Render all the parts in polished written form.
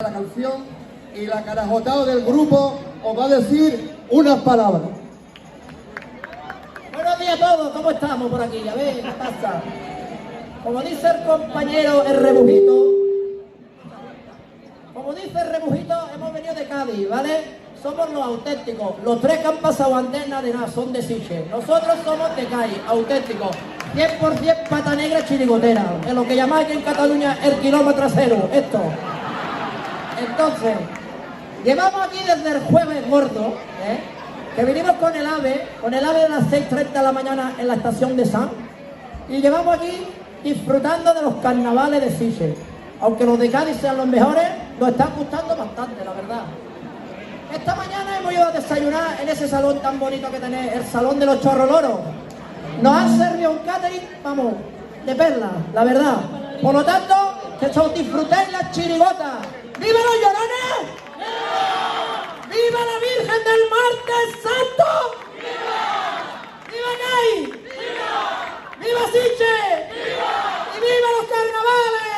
La canción y la carajotada del grupo os va a decir unas palabras. Buenos días a todos, ¿cómo estamos por aquí? A ver, ¿qué pasa? Como dice el compañero el Rebujito, hemos venido de Cádiz, ¿vale? Somos los auténticos. Los tres que han pasado antena de nada son de Siche. Nosotros somos de Cádiz, auténticos. 100% pata negra chirigotera. En lo que llamáis aquí en Cataluña el kilómetro cero. Esto. Entonces, llevamos aquí desde el jueves gordo, que vinimos con el AVE de las 6:30 de la mañana en la estación de San, y llevamos aquí disfrutando de los carnavales de Siche. Aunque los de Cádiz sean los mejores, nos están gustando bastante, la verdad. Esta mañana hemos ido a desayunar en ese salón tan bonito que tenéis, el Salón de los Chorros Loros. Nos han servido un catering, vamos, de perla, la verdad. Por lo tanto, que disfrutéis las chirigotas. ¡Viva los llorones! ¡Viva! ¡Viva la Virgen del Martes Santo! ¡Viva! ¡Viva Cádiz! ¡Viva! ¡Viva Siche! ¡Viva! ¡Y viva los carnavales!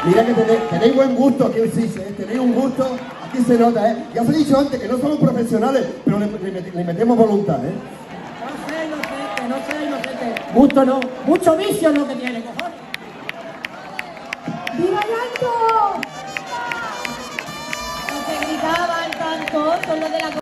Mira que tenéis buen gusto aquí en Siche, tenéis un gusto, aquí se nota, Ya os he dicho antes que no somos profesionales, pero le metemos voluntad, no sea inocente. Gusto no, mucho vicio es lo que tiene, cojones. ¡Viva Yanko! Los que gritaban tanto son los de la